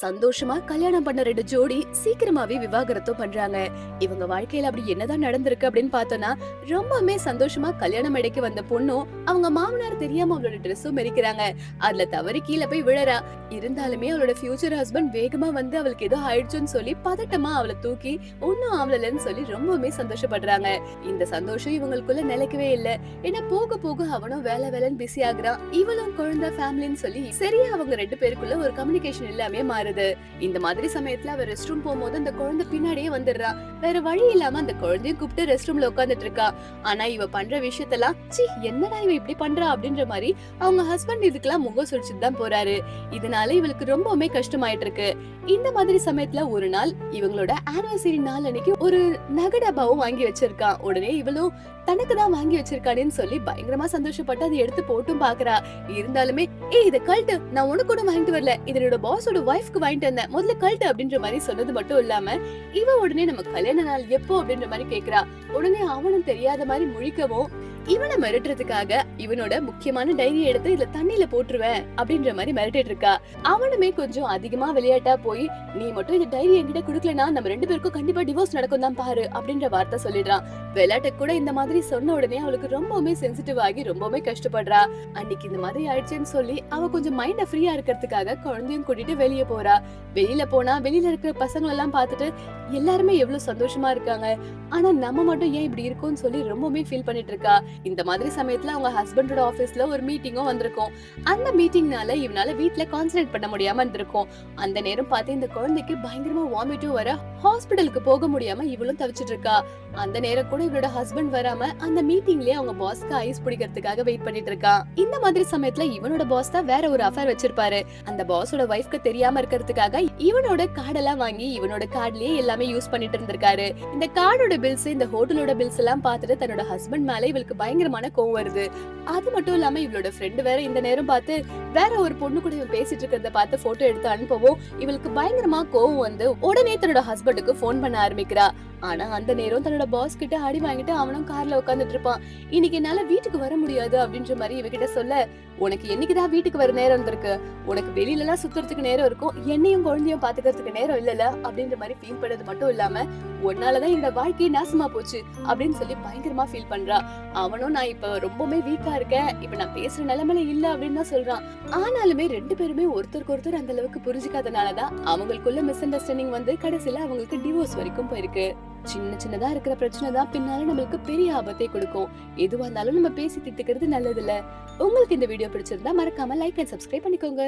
சந்தோஷமா கல்யாணம் பண்ண 2 ஜோடி சீக்கிரமாவே விவாகரத்தும் பண்றாங்க. இவங்க வாழ்க்கையில அப்படி என்னதான் நடந்திருக்கு அப்படின்னு பார்த்தோம்னா, ரொம்பவுமே சந்தோஷமா கல்யாண மேடைக்கு வந்த பொண்ணும், அவங்க மாமனார் தெரியாம அவளோட ட்ரெஸ்ஸும் மெரிக்கிறாங்க. அதுல தவறி கீழ போய் விழறா. இருந்தாலுமே அவளோட ஃபியூச்சர் ஹஸ்பண்ட் வேகமா வந்து அவளுக்கு ஏதோ ஆயிடுச்சுன்னு சொல்லி பதட்டமா அவளை தூக்கி ஒன்னும் ஆவலன்னு சொல்லி ரொம்பவுமே சந்தோஷப்படுறாங்க. இந்த சந்தோஷம் இவங்களுக்குள்ள நிலைக்கவே இல்ல. ஏன்னா போக போக அவனும் வேலை வேலைன்னு பிஸி ஆகுறான். இவளும் குழந்தை ஃபேமிலின்னு சொல்லி சரியா அவங்க 2 பேருக்குள்ள ஒரு கம்யூனிகேஷன் இல்லாம மாறுது. இந்த மாதிரி சமயத்துல அவ ரெஸ்ட் ரூம் போகும்போது அந்த குழந்தை பின்னாடியே வந்துடுறா. வேற வழி இல்லாம அந்த குழந்தையும் கூப்பிட்டு ரெஸ்ட் ரூம்ல உட்கார்ந்துட்டு இருக்கா. ஆனா இவ பண்ற விஷயத்தெல்லாம் சி என்னடா இவ இப்படி பண்றா அப்படின்ற மாதிரி அவங்க ஹஸ்பண்ட் இதுக்கெல்லாம் முகம் சுழிச்சுட்டு தான் போறாரு. இதனால இவளுக்கு ரொம்பவுமே கஷ்டமாயிட்டு இருக்கு. இந்த மாதிரி சமயத்துல ஒரு நாள் இவங்களோட ஆனிவர்சரி நாள் அன்னைக்கு ஒரு நகை டப்பாவும் வாங்கி வச்சிருக்கான். உடனே இவளும் தனக்கு தான் வாங்கி வச்சிருக்கானேன்னு சொல்லி பயங்கரமா சந்தோஷப்பட்டு அதை எடுத்து போட்டும் பாக்குறா. இருந்தாலுமே இத கழட்டு, நான் உனக்கு கூட வாங்கிட்டு வரல, இதனோட பாஸோட வைஃப்க்கு வாங்கிட்டு வந்தேன், முதல்ல கழட்டு அப்படின்ற மாதிரி சொன்னது மட்டும் இல்லாம இவ உடனே நம்ம கல்யாண நாள் எப்போ அப்படின்ற மாதிரி கேக்குறா. உடனே அவனும் தெரியாத மாதிரி முழிக்கவும் இவனை மிரட்டுறதுக்காக இவனோட முக்கியமான டைரி எடுத்து இதுல தண்ணியில போட்டுருவேன் அப்படின்ற மாதிரி மிரட்டிட்டு இருக்கா. அவனுமே கொஞ்சம் அதிகமா விளையாட்டா போய் நீ மட்டும் இந்த டைரி என்கிட்ட குடுக்கலனா நம்ம 2 பேருக்கும் கண்டிப்பா டிவோர்ஸ் நடக்கும் தான் பாரு அப்படின்ற வார்த்தை சொல்லிடுறான். விளையாட்டு கூட இந்த மாதிரி சொன்ன உடனே அவளுக்கு ரொம்பவுமே சென்சிட்டிவ் ஆகி ரொம்பவுமே கஷ்டப்படுறா. அன்னைக்கு இந்த மாதிரி ஆயிடுச்சுன்னு சொல்லி அவ கொஞ்சம் மைண்ட ஃப்ரீயா இருக்கிறதுக்காக குழந்தையும் கூட்டிட்டு வெளியே போறா. வெளியில போனா வெளியில இருக்கிற பசங்க எல்லாம் பார்த்துட்டு எல்லாருமே எவ்வளவு சந்தோஷமா இருக்காங்க, ஆனா நம்ம மட்டும் ஏன் இப்படி இருக்கும்னு சொல்லி ரொம்பவுமே ஃபீல் பண்ணிட்டு இருக்கா. இந்த மாதிரி சமயத்துல அவங்க ஹஸ்பண்டோட ஆபீஸ்ல ஒரு மீட்டிங்கும் வந்திருக்கும். அந்த மீட்டிங்னால இவனால வீட்ல கான்சென்ட்ரேட் பண்ண முடியாம இருந்திருக்கும். அந்த நேரம் பார்த்து இந்த குழந்தைக்கு பயங்கரமா வாமிட்டும் வர ஹாஸ்பிடலுக்கு போக முடியாம இவளும் தவிச்சிட்டு இருக்கா. அந்த நேரம் கூட இவளோட ஹஸ்பண்ட் வராம அந்த மீட்டிங்லயே அவங்க பாஸ்க்கு ஐஸ் பிடிக்கிறதுக்காக வெயிட் பண்ணிட்டு இருக்கா. இந்த மாதிரி சமயத்துல இவனோட பாஸ் தான் வேற ஒரு அஃபேர் வச்சிருப்பாரு. அந்த பாஸோட வைஃப்க்கு தெரியாம இருக்கிறதுக்காக இவனோட கார்டெல்லாம் வாங்கி இவனோட கார்ட்லயே எல்லாமே யூஸ் பண்ணிட்டு இருந்திருக்காரு. இந்த கார்டோட பில்ஸ் இந்த ஹோட்டலோட பில்ஸ் எல்லாம் பார்த்துட்டு தன்னோட ஹஸ்பண்ட் மேல இவளுக்கு பயங்கரமான கோவம் வருது. அது மட்டும் இல்லாம இவளோட ஃப்ரெண்ட் வேற இந்த நேரம் பார்த்து வேற ஒரு பொண்ணு கூட இவன் பேசிட்டு இருக்கிறத பார்த்து போட்டோ எடுத்து அனுப்பவும் இவளுக்கு பயங்கரமா கோவம் வந்து உடனே தன்னோட ஹஸ்பண்டுக்கு போன் பண்ண ஆரம்பிக்கிறா. ஆனா அந்த நேரம் தன்னோட பாஸ் கிட்ட அடி வாங்கிட்டு அவனும் கார்ல உட்கார்ந்துட்டு இருப்பான். இன்னைக்கு என்னால வீட்டுக்கு வர முடியாது அப்படின்ற மாதிரி இவகிட்ட சொல்ல, உனக்கு என்னைக்குதான் வீட்டுக்கு வர நேரம் இருக்கு, உனக்கு வெளியில எல்லாம் சுத்துறதுக்கு நேரம் இருக்கும், என்னையும் குழந்தையும் பாத்துக்கிறதுக்கு நேரம் இல்லல அப்படின்ற மாதிரி ஃபீல் பண்ணது மட்டும் இல்லாம உன்னாலதான் என்னோட வாழ்க்கையே நாசமா போச்சு அப்படின்னு சொல்லி பயங்கரமா ஃபீல் பண்றா. அவனும் நான் இப்ப ரொம்பவே வீக்கா இருக்கேன், இப்ப நான் பேசுற நிலைமையில இல்ல அப்படின்னு தான் சொல்றான். ஆனாலுமே 2 பேருமே ஒருத்தருக்கு ஒருத்தர் அந்த அளவுக்கு புரிஞ்சுக்காதனாலதான் அவங்களுக்குள்ள மிஸ் அண்டர்ஸ்டாண்டிங் வந்து கடைசியில அவங்களுக்கு டிவோர்ஸ் வரைக்கும் போயிருக்கு. சின்ன சின்னதா இருக்கிற பிரச்சனை தான் பின்னால நம்மளுக்கு பெரிய ஆபத்தை கொடுக்கும். எதுவா இருந்தாலும் நம்ம பேசி தீர்த்துக்கிறது நல்லது இல்ல. உங்களுக்கு இந்த வீடியோ பிடிச்சிருந்தா மறக்காம லைக் அண்ட் சப்ஸ்கிரைப் பண்ணிக்கோங்க.